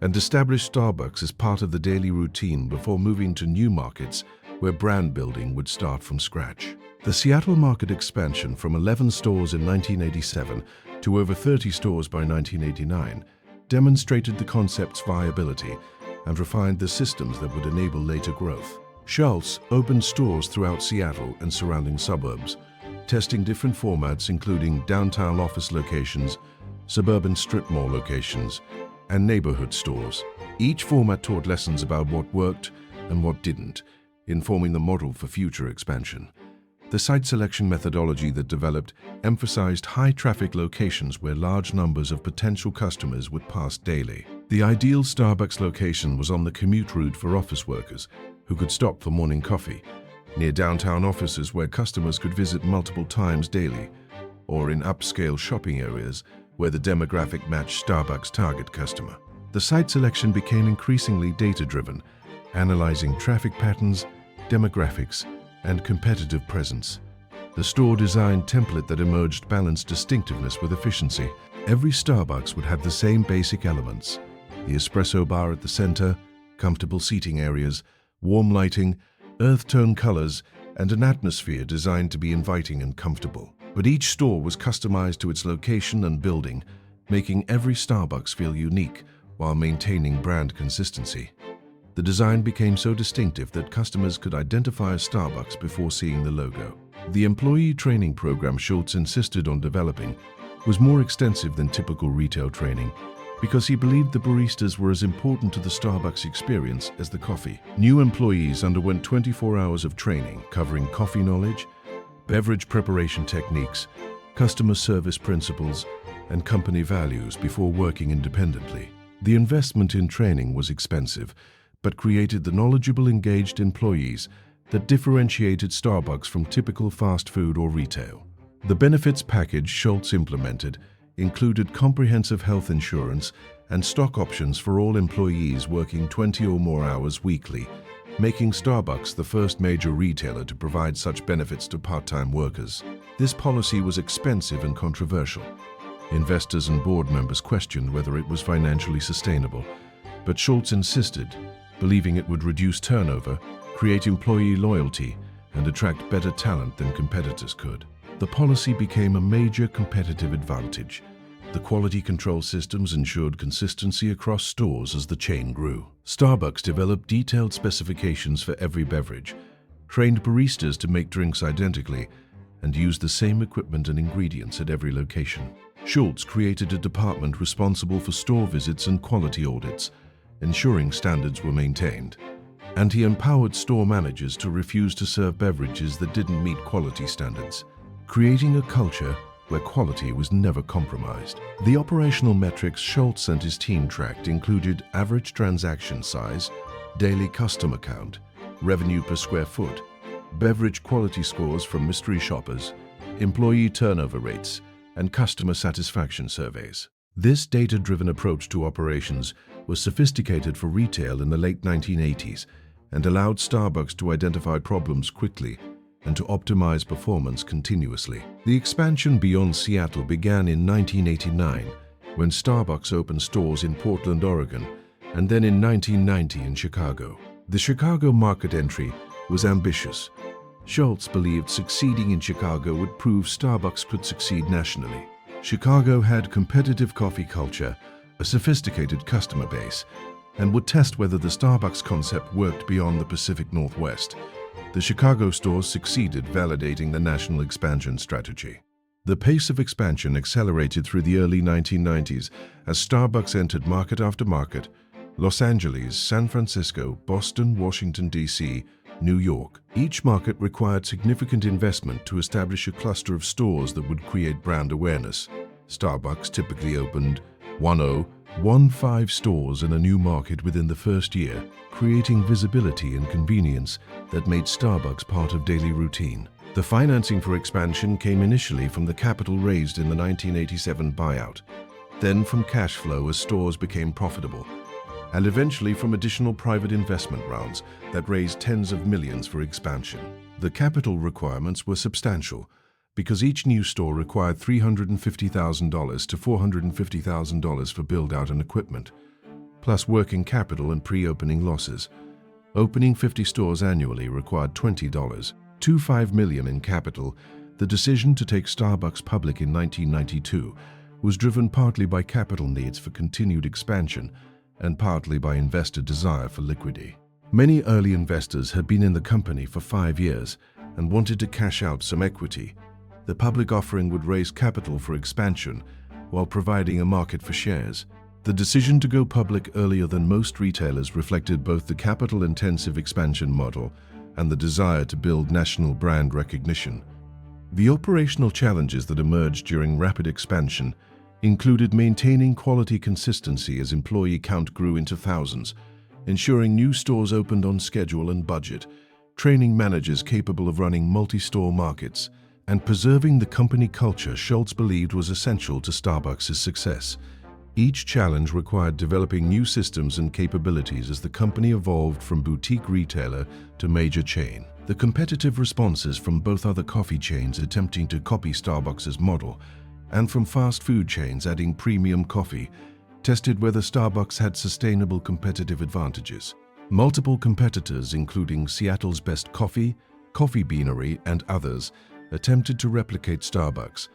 and established Starbucks as part of the daily routine before moving to new markets where brand building would start from scratch. The Seattle market expansion from 11 stores in 1987 to over 30 stores by 1989 demonstrated the concept's viability and refined the systems that would enable later growth. Schultz opened stores throughout Seattle and surrounding suburbs, testing different formats including downtown office locations, suburban strip mall locations, and neighborhood stores. Each format taught lessons about what worked and what didn't, informing the model for future expansion. The site selection methodology that developed emphasized high-traffic locations where large numbers of potential customers would pass daily. The ideal Starbucks location was on the commute route for office workers who could stop for morning coffee, near downtown offices where customers could visit multiple times daily, or in upscale shopping areas where the demographic matched Starbucks' target customer. The site selection became increasingly data-driven, analyzing traffic patterns, demographics, and competitive presence. The store design template that emerged balanced distinctiveness with efficiency. Every Starbucks would have the same basic elements: the espresso bar at the center, comfortable seating areas, warm lighting, earth tone colors, and an atmosphere designed to be inviting and comfortable. But each store was customized to its location and building, making every Starbucks feel unique while maintaining brand consistency. The design became so distinctive that customers could identify a Starbucks before seeing the logo. The employee training program Schultz insisted on developing was more extensive than typical retail training because he believed the baristas were as important to the Starbucks experience as the coffee. New employees underwent 24 hours of training covering coffee knowledge, beverage preparation techniques, customer service principles, and company values before working independently. The investment in training was expensive, but created the knowledgeable, engaged employees that differentiated Starbucks from typical fast food or retail. The benefits package Schultz implemented included comprehensive health insurance and stock options for all employees working 20 or more hours weekly, making Starbucks the first major retailer to provide such benefits to part-time workers. This policy was expensive and controversial. Investors and board members questioned whether it was financially sustainable, but Schultz insisted, believing it would reduce turnover, create employee loyalty, and attract better talent than competitors could. The policy became a major competitive advantage. The quality control systems ensured consistency across stores as the chain grew. Starbucks developed detailed specifications for every beverage, trained baristas to make drinks identically, and used the same equipment and ingredients at every location. Schultz created a department responsible for store visits and quality audits, ensuring standards were maintained. And he empowered store managers to refuse to serve beverages that didn't meet quality standards, creating a culture where quality was never compromised. The operational metrics Schultz and his team tracked included average transaction size, daily customer count, revenue per square foot, beverage quality scores from mystery shoppers, employee turnover rates, and customer satisfaction surveys. This data-driven approach to operations was sophisticated for retail in the late 1980s and allowed Starbucks to identify problems quickly and to optimize performance continuously. The expansion beyond Seattle began in 1989 when Starbucks opened stores in Portland, Oregon, and then in 1990 in Chicago. The Chicago market entry was ambitious. Schultz believed succeeding in Chicago would prove Starbucks could succeed nationally. Chicago had competitive coffee culture, a sophisticated customer base, and would test whether the Starbucks concept worked beyond the Pacific Northwest. The Chicago stores succeeded, validating the national expansion strategy. The pace of expansion accelerated through the early 1990s as Starbucks entered market after market: Los Angeles, San Francisco, Boston, Washington, D.C., New York. Each market required significant investment to establish a cluster of stores that would create brand awareness. Starbucks typically opened 15 stores in a new market within the first year, creating visibility and convenience that made Starbucks part of daily routine. The financing for expansion came initially from the capital raised in the 1987 buyout, then from cash flow as stores became profitable, and eventually from additional private investment rounds that raised tens of millions for expansion. The capital requirements were substantial because each new store required $350,000 to $450,000 for build-out and equipment, plus working capital and pre-opening losses. Opening 50 stores annually required $20.25 million in capital. The decision to take Starbucks public in 1992 was driven partly by capital needs for continued expansion and partly by investor desire for liquidity. Many early investors had been in the company for 5 years and wanted to cash out some equity. The public offering would raise capital for expansion while providing a market for shares. The decision to go public earlier than most retailers reflected both the capital-intensive expansion model and the desire to build national brand recognition. The operational challenges that emerged during rapid expansion included maintaining quality consistency as employee count grew into thousands, ensuring new stores opened on schedule and budget, training managers capable of running multi-store markets, and preserving the company culture Schultz believed was essential to Starbucks' success. Each challenge required developing new systems and capabilities as the company evolved from boutique retailer to major chain. The competitive responses from both other coffee chains attempting to copy Starbucks' model and from fast food chains adding premium coffee tested whether Starbucks had sustainable competitive advantages. Multiple competitors, including Seattle's Best Coffee, Coffee Beanery, and others, attempted to replicate Starbucks.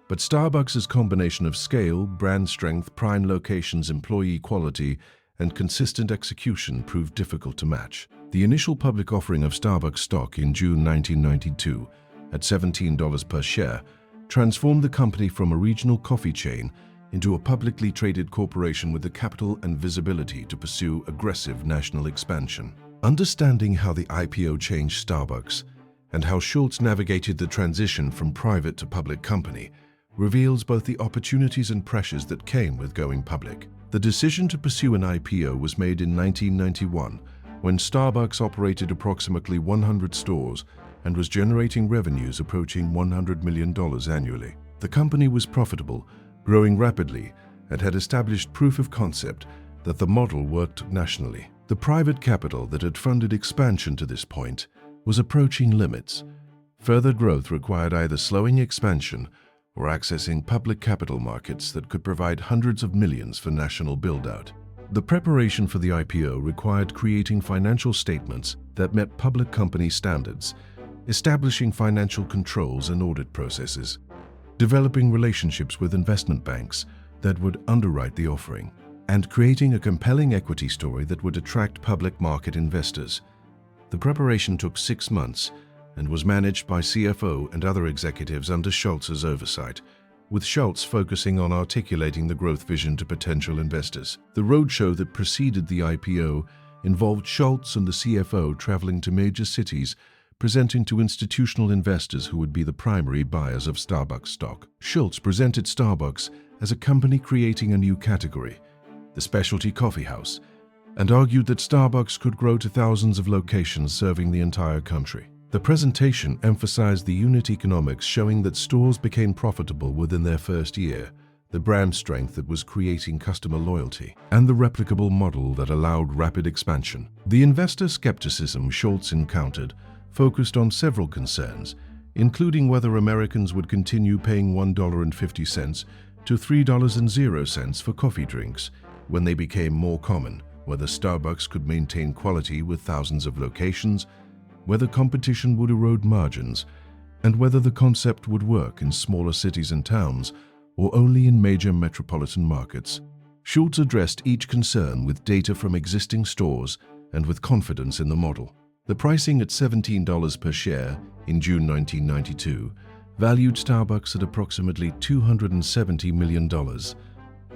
But Starbucks' combination of scale, brand strength, prime locations, employee quality, and consistent execution proved difficult to match. The initial public offering of Starbucks stock in June 1992, at $17 per share, transformed the company from a regional coffee chain into a publicly traded corporation with the capital and visibility to pursue aggressive national expansion. Understanding how the IPO changed Starbucks and how Schultz navigated the transition from private to public company reveals both the opportunities and pressures that came with going public. The decision to pursue an IPO was made in 1991, when Starbucks operated approximately 100 stores and was generating revenues approaching $100 million annually. The company was profitable, growing rapidly, and had established proof of concept that the model worked nationally. The private capital that had funded expansion to this point was approaching limits. Further growth required either slowing expansion or accessing public capital markets that could provide hundreds of millions for national build-out. The preparation for the IPO required creating financial statements that met public company standards, establishing financial controls and audit processes, developing relationships with investment banks that would underwrite the offering, and creating a compelling equity story that would attract public market investors. The preparation took 6 months and was managed by CFO and other executives under Schultz's oversight, with Schultz focusing on articulating the growth vision to potential investors. The roadshow that preceded the IPO involved Schultz and the CFO traveling to major cities, presenting to institutional investors who would be the primary buyers of Starbucks stock. Schultz presented Starbucks as a company creating a new category, the specialty coffeehouse, and argued that Starbucks could grow to thousands of locations serving the entire country. The presentation emphasized the unit economics, showing that stores became profitable within their first year, the brand strength that was creating customer loyalty, and the replicable model that allowed rapid expansion. The investor skepticism Schultz encountered focused on several concerns, including whether Americans would continue paying $1.50 to $3.00 for coffee drinks when they became more common, whether Starbucks could maintain quality with thousands of locations, whether competition would erode margins, and whether the concept would work in smaller cities and towns or only in major metropolitan markets. Schultz addressed each concern with data from existing stores and with confidence in the model. The pricing at $17 per share in June 1992 valued Starbucks at approximately $270 million,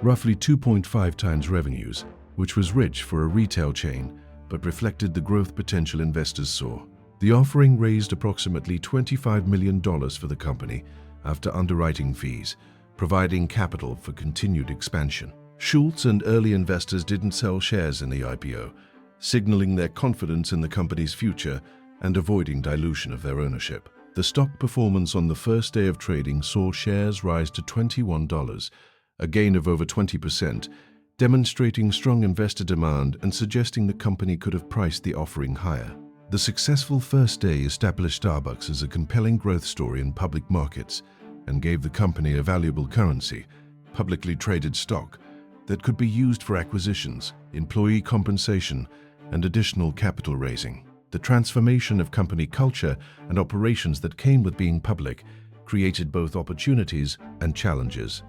roughly 2.5 times revenues, which was rich for a retail chain but reflected the growth potential investors saw. The offering raised approximately $25 million for the company after underwriting fees, providing capital for continued expansion. Schultz and early investors didn't sell shares in the IPO, signaling their confidence in the company's future and avoiding dilution of their ownership. The stock performance on the first day of trading saw shares rise to $21, a gain of over 20%, demonstrating strong investor demand and suggesting the company could have priced the offering higher. The successful first day established Starbucks as a compelling growth story in public markets and gave the company a valuable currency, publicly traded stock, that could be used for acquisitions, employee compensation, and additional capital raising. The transformation of company culture and operations that came with being public created both opportunities and challenges.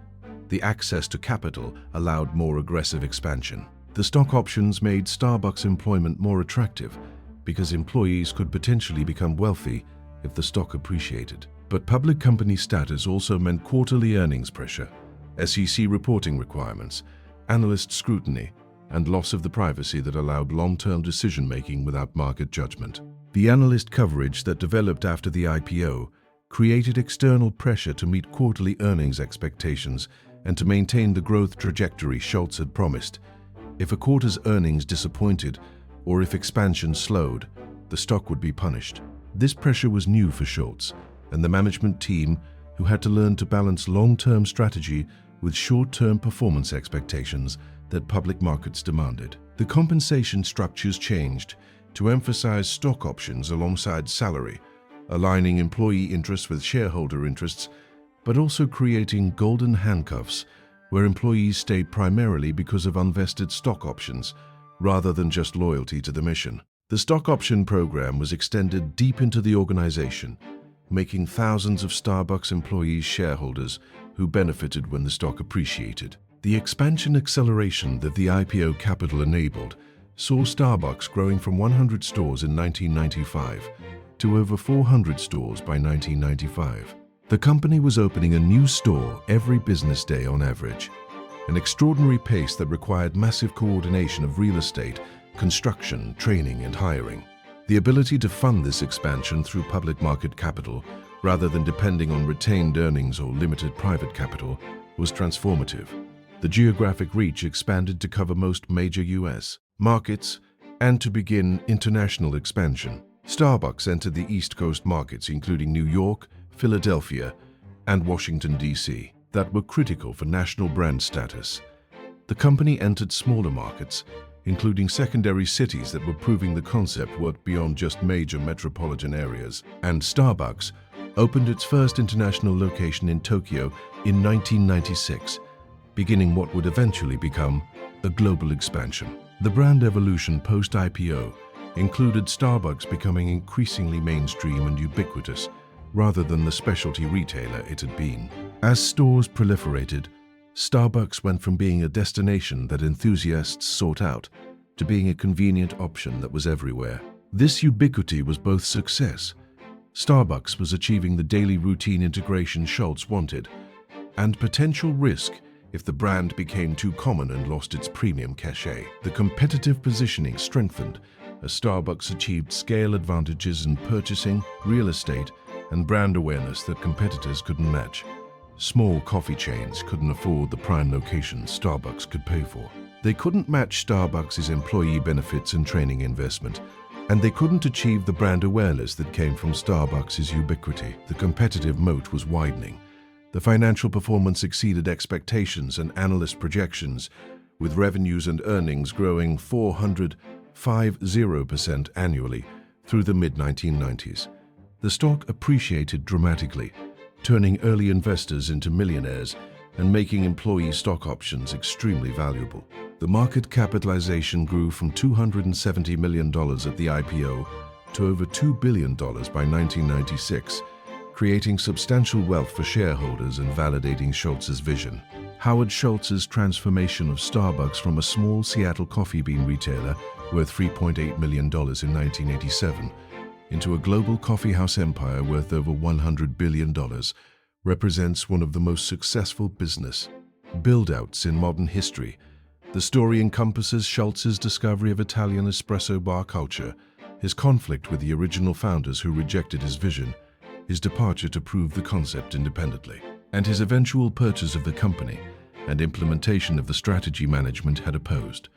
The access to capital allowed more aggressive expansion. The stock options made Starbucks employment more attractive because employees could potentially become wealthy if the stock appreciated. But public company status also meant quarterly earnings pressure, SEC reporting requirements, analyst scrutiny, and loss of the privacy that allowed long-term decision-making without market judgment. The analyst coverage that developed after the IPO created external pressure to meet quarterly earnings expectations and to maintain the growth trajectory Schultz had promised. If a quarter's earnings disappointed, or if expansion slowed, the stock would be punished. This pressure was new for Schultz and the management team, who had to learn to balance long-term strategy with short-term performance expectations that public markets demanded. The compensation structures changed to emphasize stock options alongside salary, aligning employee interests with shareholder interests, but also creating golden handcuffs where employees stayed primarily because of unvested stock options rather than just loyalty to the mission. The stock option program was extended deep into the organization, making thousands of Starbucks employees shareholders who benefited when the stock appreciated. The expansion acceleration that the IPO capital enabled saw Starbucks growing from 100 stores in 1995 to over 400 stores by 1995. The company was opening a new store every business day on average, an extraordinary pace that required massive coordination of real estate, construction, training, and hiring. The ability to fund this expansion through public market capital, rather than depending on retained earnings or limited private capital, was transformative. The geographic reach expanded to cover most major U.S. markets and to begin international expansion. Starbucks entered the East Coast markets, including New York, Philadelphia, and Washington, D.C., that were critical for national brand status. The company entered smaller markets, including secondary cities that were proving the concept worked beyond just major metropolitan areas. And Starbucks opened its first international location in Tokyo in 1996, beginning what would eventually become a global expansion. The brand evolution post-IPO included Starbucks becoming increasingly mainstream and ubiquitous, rather than the specialty retailer it had been. As stores proliferated, Starbucks went from being a destination that enthusiasts sought out to being a convenient option that was everywhere. This ubiquity was both success. Starbucks was achieving the daily routine integration Schultz wanted, and potential risk if the brand became too common and lost its premium cachet. The competitive positioning strengthened as Starbucks achieved scale advantages in purchasing, real estate, and brand awareness that competitors couldn't match. Small coffee chains couldn't afford the prime locations Starbucks could pay for. They couldn't match Starbucks' employee benefits and training investment, and they couldn't achieve the brand awareness that came from Starbucks' ubiquity. The competitive moat was widening. The financial performance exceeded expectations and analyst projections, with revenues and earnings growing 450% annually through the mid-1990s. The stock appreciated dramatically, turning early investors into millionaires and making employee stock options extremely valuable. The market capitalization grew from $270 million at the IPO to over $2 billion by 1996, creating substantial wealth for shareholders and validating Schultz's vision. Howard Schultz's transformation of Starbucks from a small Seattle coffee bean retailer worth $3.8 million in 1987 into a global coffeehouse empire worth over $100 billion represents one of the most successful business build-outs in modern history. The story encompasses Schultz's discovery of Italian espresso bar culture, his conflict with the original founders who rejected his vision, his departure to prove the concept independently, and his eventual purchase of the company and implementation of the strategy management had opposed.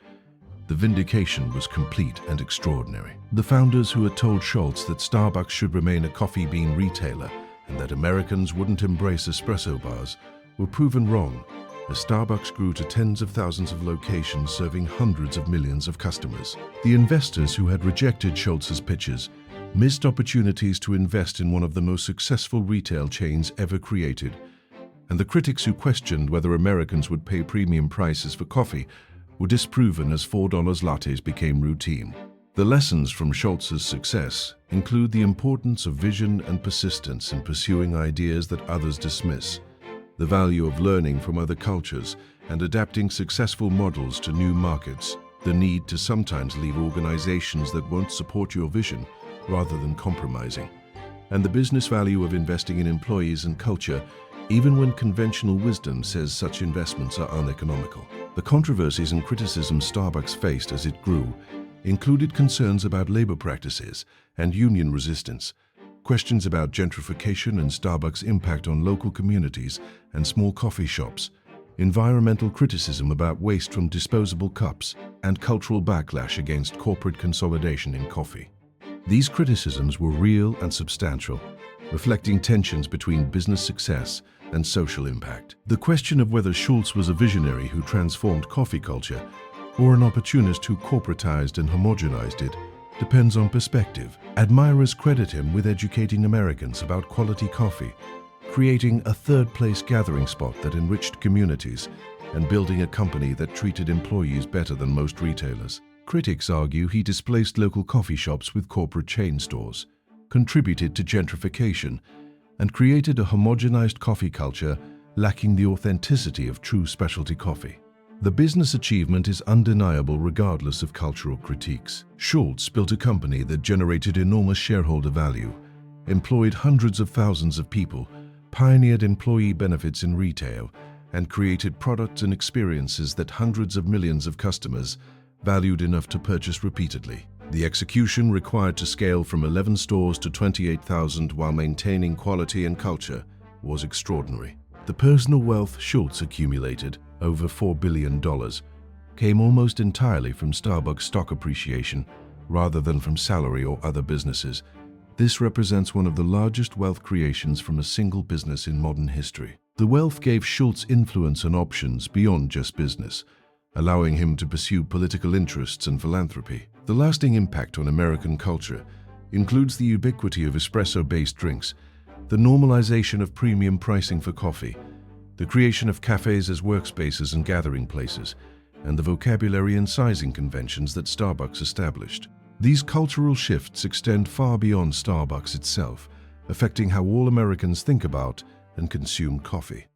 The vindication was complete and extraordinary. The founders who had told Schultz that Starbucks should remain a coffee bean retailer and that Americans wouldn't embrace espresso bars were proven wrong, as Starbucks grew to tens of thousands of locations serving hundreds of millions of customers. The investors who had rejected Schultz's pitches missed opportunities to invest in one of the most successful retail chains ever created, and the critics who questioned whether Americans would pay premium prices for coffee were disproven as $4 lattes became routine. The lessons from Schultz's success include the importance of vision and persistence in pursuing ideas that others dismiss, the value of learning from other cultures and adapting successful models to new markets, the need to sometimes leave organizations that won't support your vision rather than compromising, and the business value of investing in employees and culture even when conventional wisdom says such investments are uneconomical. The controversies and criticism Starbucks faced as it grew included concerns about labor practices and union resistance, questions about gentrification and Starbucks' impact on local communities and small coffee shops, environmental criticism about waste from disposable cups, and cultural backlash against corporate consolidation in coffee. These criticisms were real and substantial, reflecting tensions between business success and social impact. The question of whether Schultz was a visionary who transformed coffee culture or an opportunist who corporatized and homogenized it depends on perspective. Admirers credit him with educating Americans about quality coffee, creating a third-place gathering spot that enriched communities, and building a company that treated employees better than most retailers. Critics argue he displaced local coffee shops with corporate chain stores, contributed to gentrification, and created a homogenized coffee culture lacking the authenticity of true specialty coffee. The business achievement is undeniable regardless of cultural critiques. Schultz built a company that generated enormous shareholder value, employed hundreds of thousands of people, pioneered employee benefits in retail, and created products and experiences that hundreds of millions of customers valued enough to purchase repeatedly. The execution required to scale from 11 stores to 28,000 while maintaining quality and culture was extraordinary. The personal wealth Schultz accumulated, over $4 billion, came almost entirely from Starbucks stock appreciation rather than from salary or other businesses. This represents one of the largest wealth creations from a single business in modern history. The wealth gave Schultz influence and options beyond just business, allowing him to pursue political interests and philanthropy. The lasting impact on American culture includes the ubiquity of espresso-based drinks, the normalization of premium pricing for coffee, the creation of cafes as workspaces and gathering places, and the vocabulary and sizing conventions that Starbucks established. These cultural shifts extend far beyond Starbucks itself, affecting how all Americans think about and consume coffee.